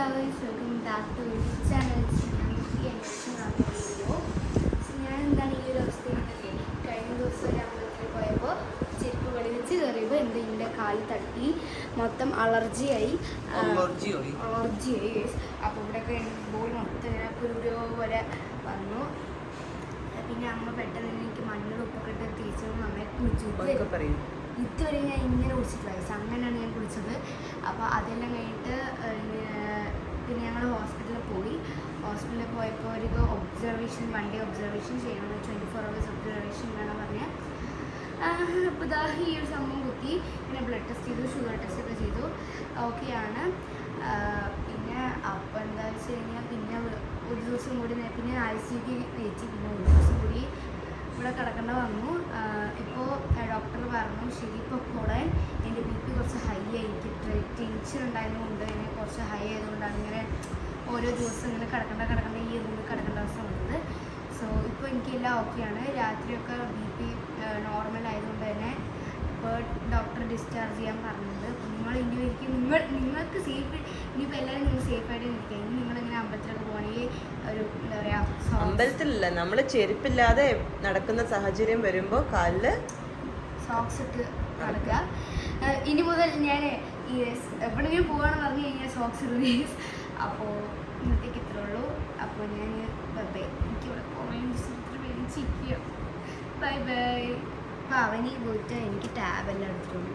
ഞാൻ എന്താണ് ഈ ഒരു അവസ്ഥയിലൊക്കെ കഴിഞ്ഞ ദിവസം ഒരു അമ്പലത്തിൽ പോയപ്പോൾ ചെരുപ്പ് വെളിവെച്ച് കയറിയപ്പോൾ എന്ത് എൻ്റെ കാല് തട്ടി മൊത്തം അലർജിയായി. അപ്പോൾ ഇവിടെയൊക്കെ ബോൾ മൊത്തം ഇങ്ങനെ കുരുരോ പോലെ വന്നു. പിന്നെ അമ്മ പെട്ടെന്ന് എനിക്ക് മഞ്ഞൾ ഉപ്പൊക്കെ ഇട്ട് തേച്ചു നന്നായി കുളിച്ചു. ഇതുവരെ ഞാൻ ഇങ്ങനെ കുളിച്ചിട്ടില്ല, അങ്ങനെയാണ് ഞാൻ കുളിച്ചത്. അപ്പോൾ അതെല്ലാം കഴിഞ്ഞിട്ട് പിന്നെ ഞങ്ങൾ ഹോസ്പിറ്റലിൽ പോയി. ഹോസ്പിറ്റലിൽ പോയപ്പോൾ ഒരു ഒബ്സർവേഷൻ, 1 day ഒബ്സർവേഷൻ ചെയ്യണം, 24 hours ഒബ്സർവേഷൻ വേണം പറഞ്ഞാൽ. അപ്പോൾ ഇതാ ഈ ഒരു സംഭവം കുത്തി. പിന്നെ ബ്ലഡ് ടെസ്റ്റ് ചെയ്തു, ഷുഗർ ടെസ്റ്റ് ഒക്കെ ചെയ്തു, ഓക്കെയാണ്. പിന്നെ അപ്പോൾ എന്താ വെച്ച് കഴിഞ്ഞാൽ പിന്നെ ഒരു ദിവസം കൂടി പിന്നെ ICUക്ക് കയറ്റി. പിന്നെ ഒരു ദിവസം കൂടി ഇവിടെ കിടക്കേണ്ട വന്നു. ഇപ്പോൾ ഡോക്ടർ പറഞ്ഞു ശരി ഇപ്പോൾ കൂടാൻ എൻ്റെ BP കുറച്ച് ഹൈ ആയി, എനിക്ക് ടെൻഷൻ ഉണ്ടായതുകൊണ്ട് ഇങ്ങനെ കുറച്ച് ഹൈ ആയതുകൊണ്ടാണ് ഇങ്ങനെ ഓരോ ദിവസം ഇങ്ങനെ കിടക്കേണ്ട ഈ റൂമിൽ കിടക്കേണ്ട അവസ്ഥ വന്നത്. സോ ഇപ്പോൾ എനിക്കെല്ലാം ഓക്കെയാണ്. രാത്രിയൊക്കെ BP നോർമൽ ആയതുകൊണ്ട് തന്നെ ഇപ്പോൾ ഡോക്ടർ ഡിസ്ചാർജ് ചെയ്യാൻ പറഞ്ഞത്. നിങ്ങൾ ഇനി ഒരിക്കലും നിങ്ങൾക്ക് സേഫ്, ഇനിയിപ്പോൾ എല്ലാവരും നിങ്ങൾ സേഫായിട്ട് ഇരിക്കുക. ഇനി നിങ്ങളിങ്ങനെ അമ്പലത്തിലൊക്കെ പോകണമെങ്കിൽ ഒരു എന്താ പറയുക, അമ്പലത്തിലല്ല, നമ്മൾ ചെരുപ്പില്ലാതെ നടക്കുന്ന സാഹചര്യം വരുമ്പോൾ കാലിൽ സോക്സ് ഇട്ട് നടക്കുക. ഇനി മുതൽ ഞാൻ എവിടെയെങ്കിലും പോകാമെന്ന് പറഞ്ഞു കഴിഞ്ഞാൽ സോക്സ് ഇടുക. അപ്പോൾ ഇന്നത്തേക്ക് ഇത്രേ ഉള്ളൂ. അപ്പോൾ ഞാൻ എനിക്കിവിടെ പോകാൻ ചിരിക്കുക. Bye bye. അപ്പോൾ അവന് പോയിട്ട് എനിക്ക് ടാബെല്ലാം എടുത്തിട്ടുണ്ട്.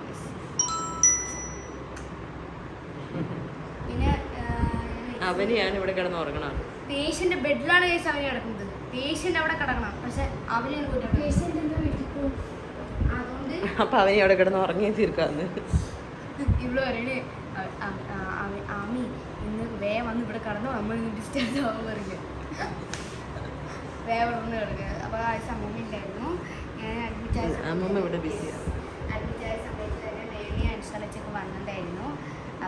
പിന്നെ അവനെയാണ് ഇവിടെ കിടന്ന് ഉറങ്ങണം. പേഷ്യൻ്റെ ബെഡിലാണ് കേസ് അവന് കിടക്കുന്നത്. പേഷ്യൻ്റ് അവിടെ കിടക്കണം, പക്ഷെ അവനാണ് പോയിട്ട് പേഷ്യൻ്റ് എന്താ വീട്ടിൽ പോകും. അതുകൊണ്ട് അപ്പം അവനെ അവിടെ കിടന്ന് ഉറങ്ങി തീർക്കാന്ന് ഇവിടെ പറയണേ ആമി ഇന്ന് വേഗം വന്ന് ഇവിടെ കടന്നു, നമ്മൾ ഇന്ന് ഡിസ്റ്റൻസ് ആവാൻ പറയുക, വേഗം വന്ന് കിടക്കുക. അപ്പോൾ ആ സമയം ഉണ്ടായിരുന്നു. ഞാൻ അഡ്മിറ്റ് ആയ സമയത്ത് തന്നെ മേമി അനുസരിച്ചൊക്കെ വന്നിട്ടുണ്ടായിരുന്നു.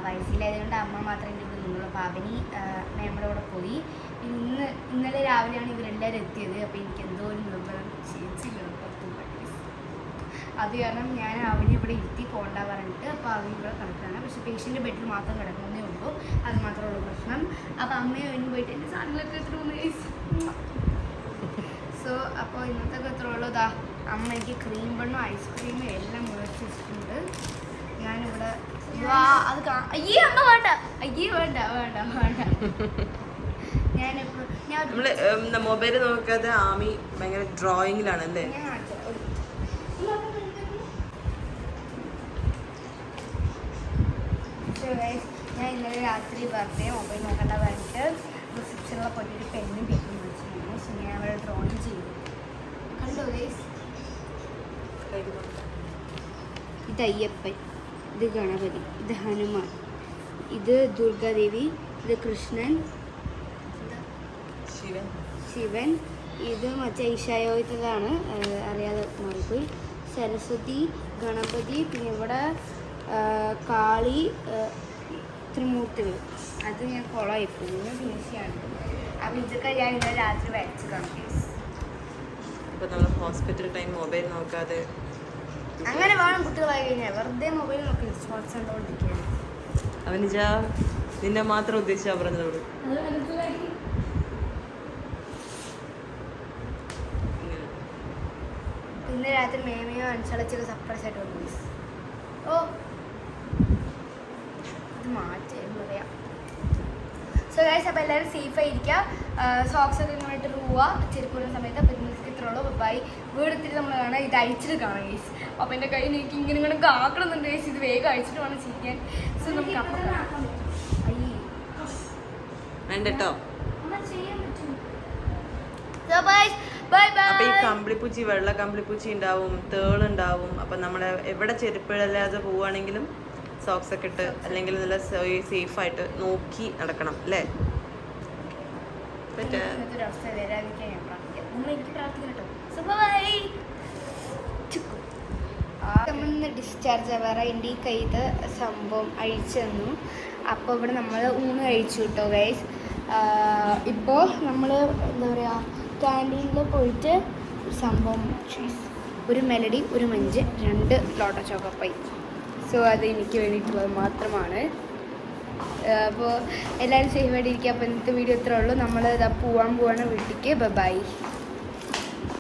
വയസ്സിലായതുകൊണ്ട് അമ്മ മാത്രമേ എൻ്റെ ഇവിടെ നിന്നുള്ളൂ. അപ്പോൾ അവനി മേമ്മയുടെ കൂടെ പോയി. ഇന്നലെ രാവിലെയാണ് ഇവരെല്ലാവരും എത്തിയത്. അപ്പോൾ എനിക്ക് എന്തോ ഒരു നിർബന്ധം ചേച്ചില്ല അത് കാരണം ഞാൻ അവനെ ഇവിടെ ഇരുത്തി പോകണ്ട പറഞ്ഞിട്ട് അപ്പോൾ അവന് ഇവിടെ കിടക്കുകയാണ്. പക്ഷേ പേഷ്യൻ്റെ ബെഡിൽ മാത്രം കിടക്കുന്നേ ഉള്ളൂ, അത് മാത്രമേ ഉള്ളൂ പ്രശ്നം. അപ്പോൾ അമ്മയും അവനും പോയിട്ട് എൻ്റെ സാധനങ്ങളൊക്കെ എത്ര. സോ അപ്പോൾ ഇന്നത്തെ എത്ര ഉള്ളൂ. ഇതാ അമ്മ എനിക്ക് ക്രീം ബണ്ണും ഐസ്ക്രീമും എല്ലാം മേടിച്ച് വെച്ചിട്ടുണ്ട്. ഞാനിവിടെ അത് അയ്യേ അമ്മ വേണ്ട, അയ്യേ വേണ്ട വേണ്ട വേണ്ട. നമ്മള് മൊബൈൽ നോക്കാതെ ആമി ഭയങ്കര ഡ്രോയിങ്ങിലാണല്ലേ. ഞാൻ ഇന്നലെ രാത്രി വെറുതെ മൊബൈൽ നോക്കേണ്ട പറഞ്ഞിട്ട് റിസപ്ഷനിലെ പൊട്ടിയൊരു പെന്നും പേപ്പറും മേടിച്ചിരുന്നു. സോ ഞാൻ അവിടെ ഡ്രോയിങ് ചെയ്തു. കണ്ടോ ഗൈസ്? ഇത് അയ്യപ്പൻ, ഇത് ഗണപതി, ഇത് ഹനുമാൻ, ഇത് ദുർഗാദേവി, ഇത് കൃഷ്ണൻ, ശിവൻ, ഇത് മറ്റേ ഈശായോയിത്തതാണ്, അറിയാതെ മാറിപ്പോയി, സരസ്വതി, ഗണപതി, പിന്നെ ഇവിടെ കാളി, ത്രിമൂർത്തികൾ. അത് ഞാൻ കൊളായിപ്പോയി, ദേശീയമാണ്. അപ്പം ഇതൊക്കെ ഞാൻ ഇന്നലെ രാത്രി വരച്ച് കാണിക്കും. അപ്പോൾ നമ്മൾ ഹോസ്പിറ്റൽ ടൈം മൊബൈൽ നോക്കാതെ അങ്ങനെ വേണം കുട്ടികളായി കഴിഞ്ഞാൽ. വെറുതെ മൊബൈൽ നോക്കി ഷോർട്സ് കണ്ടുകൊണ്ടിരിക്കുകയാണ്. അവനിജാ നിന്നെ മാത്രം ഉദ്ദേശിച്ചാ പറഞ്ഞതോട്. ഇന്ന് രാത്രി മേമയോ അനുസരിച്ചൊക്കെ സർപ്രൈസ് ആയിട്ട് വന്നു. ഓ ഇത് മാറ്റായിരുന്നു പറയാം. സോ ഗൈസ്, അപ്പോൾ എല്ലാവരും സേഫായിരിക്കുക. സോക്സ് ഒക്കെ ഇങ്ങോട്ട് പോവുക ചെരുപ്പ് വരുന്ന സമയത്ത്. അപ്പോൾ ഇന്നത്തെ ഇത്രയുള്ളൂ. ബൈ. വീടെത്തിട്ട് നമ്മൾ കാണാം. ഇത് അയച്ചിട്ട് കാണാം ഗൈസ്. അപ്പോൾ എൻ്റെ കയ്യിൽ എനിക്ക് ഇങ്ങനെ കാക്കണമെന്നുണ്ട് ഗൈസ്. ഇത് വേഗം അയച്ചിട്ട് വേണം ചെയ്യാൻ. സോ നമുക്ക് അപ്പൊ ഈ കമ്പിളിപ്പൂച്ചി, വെള്ള കമ്പിളിപ്പൂച്ചി ഉണ്ടാവും, തേളുണ്ടാവും. അപ്പൊ നമ്മള് എവിടെ ചെരുപ്പിടല്ലാതെ പോവുകയാണെങ്കിലും സോക്സ് ഒക്കെ ഇട്ട് അല്ലെങ്കിൽ നല്ല സേഫ് ആയിട്ട് നോക്കി നടക്കണം അല്ലേ. ഡിസ്ചാർജ് ആവാറ് എൻ്റെ ഈ കയ്യിൽ സംഭവം അഴിച്ചു തന്നു. അപ്പോൾ ഇവിടെ നമ്മൾ ഊണ് കഴിച്ചു കേട്ടോ ഗൈസ്. ഇപ്പോൾ നമ്മൾ എന്താ പറയുക, ക്യാൻറ്റീനിൽ പോയിട്ട് സംഭവം ഒരു മെലഡി, ഒരു മഞ്ച്, 2 ലോട്ട ചോക്കപ്പൈ. സോ അത് എനിക്ക് വേണ്ടിയിട്ടുള്ളത് മാത്രമാണ്. അപ്പോൾ എല്ലാവരും സേഫായിട്ടിരിക്കുക. അപ്പോൾ ഇന്നത്തെ വീഡിയോ ഇത്രേ ഉള്ളൂ. നമ്മൾ ഇതാ പോവാണ് വീട്ടിലേക്ക്. ബൈ.